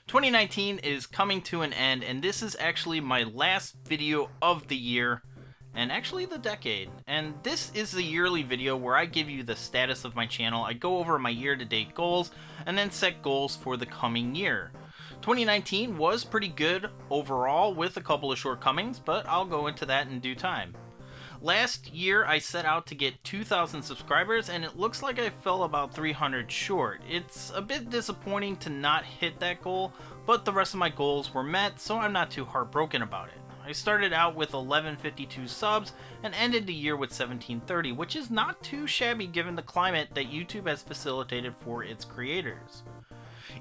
2019 is coming to an end, and this is actually my last video of the year, and actually the decade. And this is the yearly video where I give you the status of my channel. I go over my year-to-date goals, and then set goals for the coming year. 2019 was pretty good overall, with a couple of shortcomings, but I'll go into that in due time. Last year, I set out to get 2,000 subscribers, and it looks like I fell about 300 short. It's a bit disappointing to not hit that goal, but the rest of my goals were met, so I'm not too heartbroken about it. I started out with 1152 subs and ended the year with 1730, which is not too shabby given the climate that YouTube has facilitated for its creators.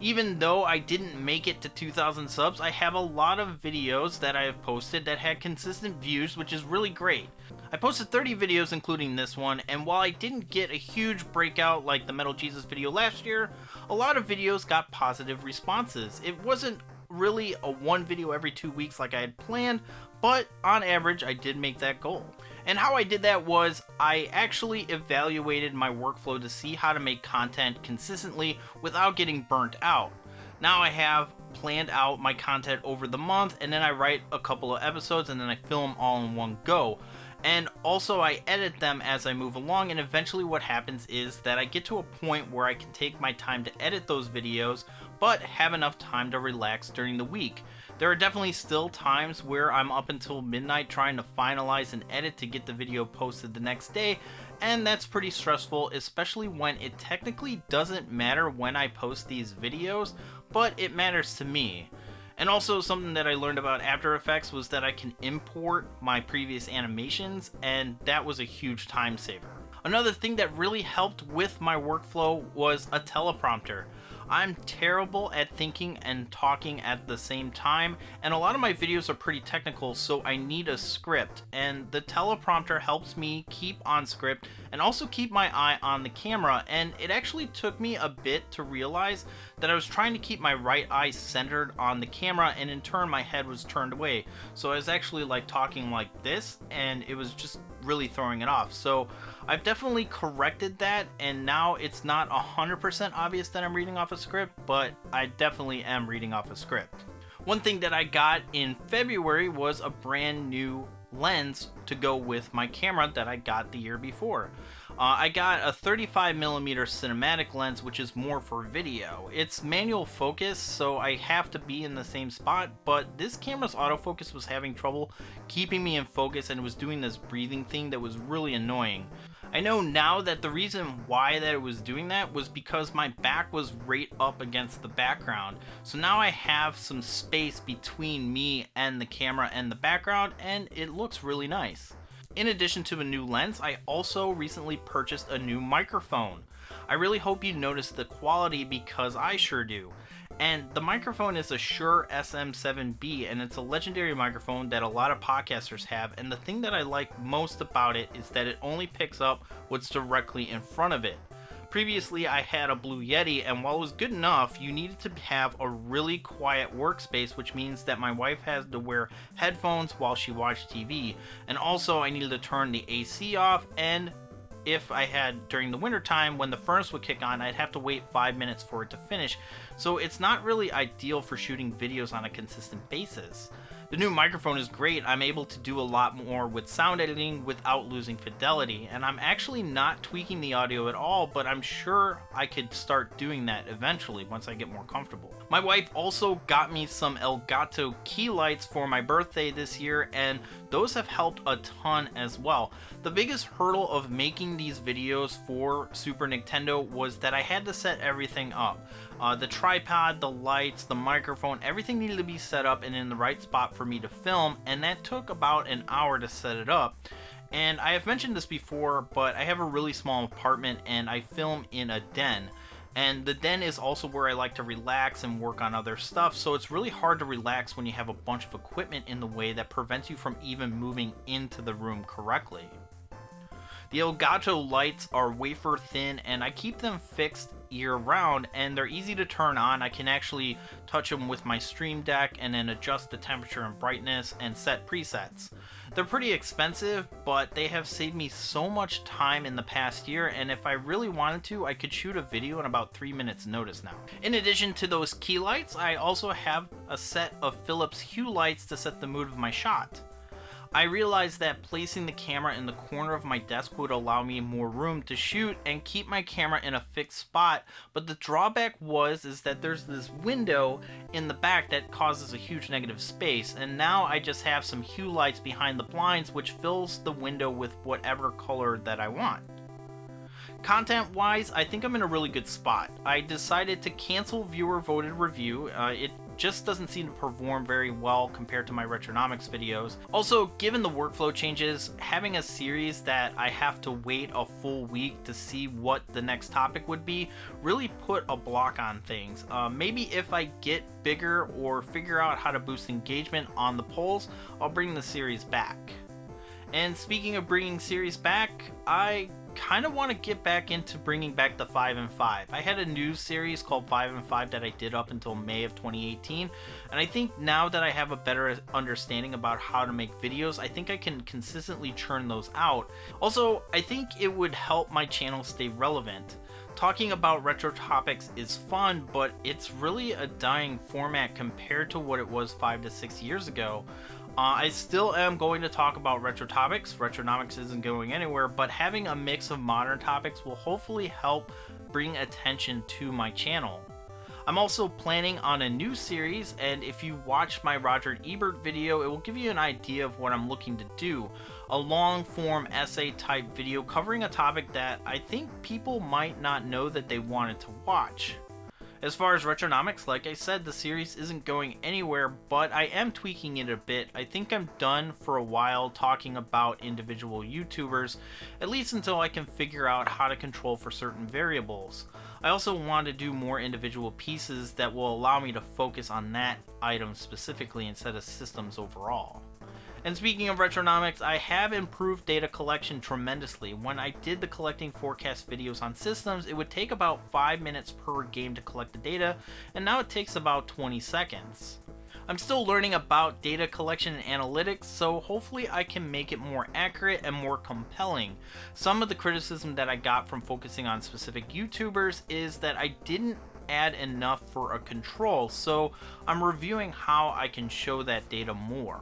Even though I didn't make it to 2,000 subs, I have a lot of videos that I have posted that had consistent views, which is really great. I posted 30 videos including this one, and while I didn't get a huge breakout like the Metal Jesus video last year, a lot of videos got positive responses. It wasn't really a one video every 2 weeks like I had planned, but on average I did make that goal. And how I did that was I actually evaluated my workflow to see how to make content consistently without getting burnt out. Now I have planned out my content over the month, and then I write a couple of episodes and then I film all in one go. And also I edit them as I move along, and eventually what happens is that I get to a point where I can take my time to edit those videos, but have enough time to relax during the week. There are definitely still times where I'm up until midnight trying to finalize and edit to get the video posted the next day, and that's pretty stressful, especially when it technically doesn't matter when I post these videos, but it matters to me. And also something that I learned about After Effects was that I can import my previous animations, and that was a huge time saver. Another thing that really helped with my workflow was a teleprompter. I'm terrible at thinking and talking at the same time, and a lot of my videos are pretty technical, so I need a script, and the teleprompter helps me keep on script and also keep my eye on the camera. And it actually took me a bit to realize that I was trying to keep my right eye centered on the camera, and in turn my head was turned away, so I was actually like talking like this, and it was just really throwing it off. So I've definitely corrected that, and now it's not 100% obvious that I'm reading off a script, but I definitely am reading off a script. One thing that I got in February was a brand new lens to go with my camera that I got the year before. I got a 35mm cinematic lens, which is more for video. It's manual focus, so I have to be in the same spot, but this camera's autofocus was having trouble keeping me in focus, and it was doing this breathing thing that was really annoying. I know now that the reason why that it was doing that was because my back was right up against the background. So now I have some space between me and the camera and the background, and it looks really nice. In addition to a new lens, I also recently purchased a new microphone. I really hope you notice the quality, because I sure do. And the microphone is a Shure SM7B, and it's a legendary microphone that a lot of podcasters have, and the thing that I like most about it is that it only picks up what's directly in front of it. Previously I had a Blue Yeti, and while it was good enough, you needed to have a really quiet workspace, which means that my wife has to wear headphones while she watched TV, and also I needed to turn the AC off, and if I had during the winter time when the furnace would kick on, I'd have to wait 5 minutes for it to finish, so it's not really ideal for shooting videos on a consistent basis. The new microphone is great. I'm able to do a lot more with sound editing without losing fidelity, and I'm actually not tweaking the audio at all, but I'm sure I could start doing that eventually once I get more comfortable. My wife also got me some Elgato key lights for my birthday this year, and those have helped a ton as well. The biggest hurdle of making these videos for Super Nicktendo was that I had to set everything up. The tripod, the lights, the microphone, everything needed to be set up and in the right spot for me to film, and that took about an hour to set it up. And I have mentioned this before, but I have a really small apartment and I film in a den. And the den is also where I like to relax and work on other stuff, so it's really hard to relax when you have a bunch of equipment in the way that prevents you from even moving into the room correctly. The Elgato lights are wafer thin, and I keep them fixed year round, and they're easy to turn on. I can actually touch them with my Stream Deck and then adjust the temperature and brightness and set presets. They're pretty expensive, but they have saved me so much time in the past year, and if I really wanted to, I could shoot a video in about 3 minutes notice now. In addition to those key lights, I also have a set of Philips Hue Lights to set the mood of my shot. I realized that placing the camera in the corner of my desk would allow me more room to shoot and keep my camera in a fixed spot, but the drawback is that there's this window in the back that causes a huge negative space, and now I just have some Hue Lights behind the blinds which fills the window with whatever color that I want. Content wise, I think I'm in a really good spot. I decided to cancel viewer voted review. It just doesn't seem to perform very well compared to my Retronomics videos. Also, given the workflow changes, having a series that I have to wait a full week to see what the next topic would be really put a block on things. Maybe if I get bigger or figure out how to boost engagement on the polls, I'll bring the series back. And speaking of bringing series back, I kind of want to get back into bringing back the 5 and 5. I had a news series called 5 and 5 that I did up until May of 2018, and I think now that I have a better understanding about how to make videos, I think I can consistently churn those out. Also, I think it would help my channel stay relevant. Talking about retro topics is fun, but it's really a dying format compared to what it was 5 to 6 years ago. I still am going to talk about retro topics. Retronomics isn't going anywhere, but having a mix of modern topics will hopefully help bring attention to my channel. I'm also planning on a new series, and if you watch my Roger Ebert video, it will give you an idea of what I'm looking to do. A long form essay type video covering a topic that I think people might not know that they wanted to watch. As far as Retronomics, like I said, the series isn't going anywhere, but I am tweaking it a bit. I think I'm done for a while talking about individual YouTubers, at least until I can figure out how to control for certain variables. I also want to do more individual pieces that will allow me to focus on that item specifically instead of systems overall. And speaking of Retronomics, I have improved data collection tremendously. When I did the collecting forecast videos on systems, it would take about 5 minutes per game to collect the data, and now it takes about 20 seconds. I'm still learning about data collection and analytics, so hopefully I can make it more accurate and more compelling. Some of the criticism that I got from focusing on specific YouTubers is that I didn't add enough for a control, so I'm reviewing how I can show that data more.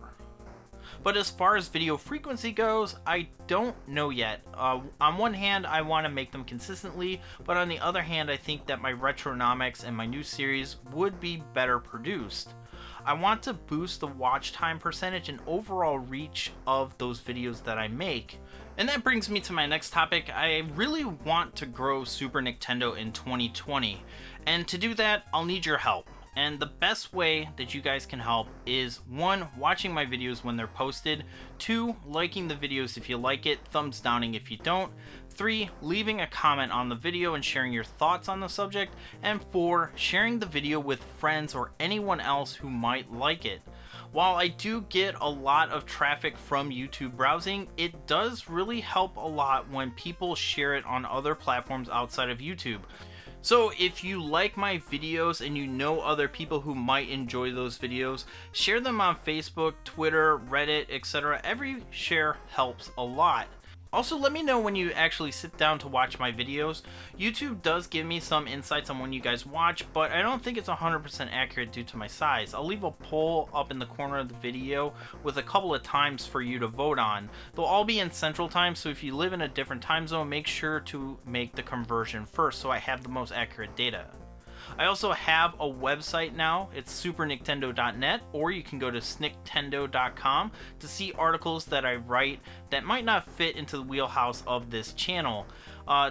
But as far as video frequency goes, I don't know yet. On one hand, I want to make them consistently, but on the other hand, I think that my Retronomics and my new series would be better produced. I want to boost the watch time percentage and overall reach of those videos that I make. And that brings me to my next topic. I really want to grow Super Nicktendo in 2020, and to do that, I'll need your help. And the best way that you guys can help is 1. Watching my videos when they're posted, 2. Liking the videos if you like it, thumbs downing if you don't, 3. Leaving a comment on the video and sharing your thoughts on the subject, and 4. Sharing the video with friends or anyone else who might like it. While I do get a lot of traffic from YouTube browsing, it does really help a lot when people share it on other platforms outside of YouTube. So if you like my videos and you know other people who might enjoy those videos, share them on Facebook, Twitter, Reddit, etc. Every share helps a lot. Also, let me know when you actually sit down to watch my videos. YouTube does give me some insights on when you guys watch, but I don't think it's 100% accurate due to my size. I'll leave a poll up in the corner of the video with a couple of times for you to vote on. They'll all be in Central Time, so if you live in a different time zone, make sure to make the conversion first so I have the most accurate data. I also have a website now. It's supernicktendo.net, or you can go to snicktendo.com to see articles that I write that might not fit into the wheelhouse of this channel.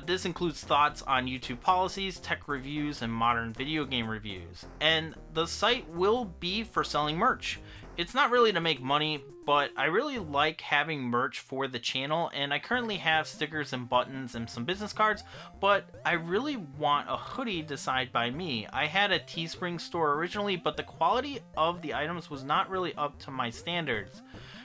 This includes thoughts on YouTube policies, tech reviews, and modern video game reviews. And the site will be for selling merch. It's not really to make money, but I really like having merch for the channel, and I currently have stickers and buttons and some business cards, but I really want a hoodie designed by me. I had a Teespring store originally, but the quality of the items was not really up to my standards.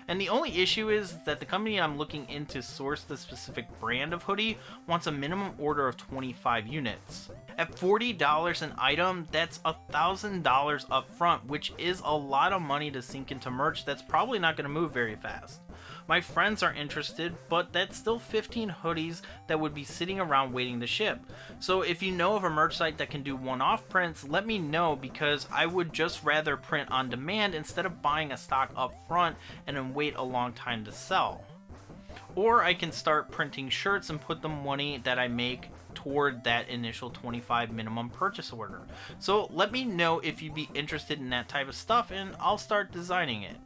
And the only issue is that the company I'm looking in to source the specific brand of hoodie wants a minimum order of 25 units. At $40 an item, that's $1,000 up front, which is a lot of money to sink into merch that's probably not going to move very fast. My friends are interested, but that's still 15 hoodies that would be sitting around waiting to ship. So if you know of a merch site that can do one-off prints, let me know, because I would just rather print on demand instead of buying a stock up front and then wait a long time to sell. Or I can start printing shirts and put the money that I make toward that initial 25 minimum purchase order. So let me know if you'd be interested in that type of stuff, and I'll start designing it.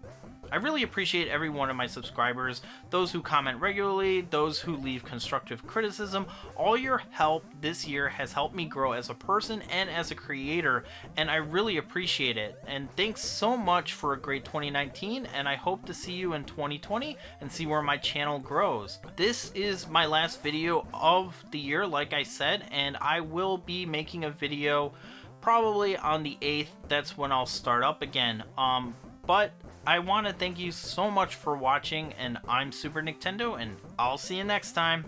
I really appreciate every one of my subscribers, those who comment regularly, those who leave constructive criticism. All your help this year has helped me grow as a person and as a creator, and I really appreciate it. And thanks so much for a great 2019, and I hope to see you in 2020 and see where my channel grows. This is my last video of the year, like I said, and I will be making a video probably on the 8th. That's when I'll start up again. But I want to thank you so much for watching, and I'm Super Nicktendo, and I'll see you next time.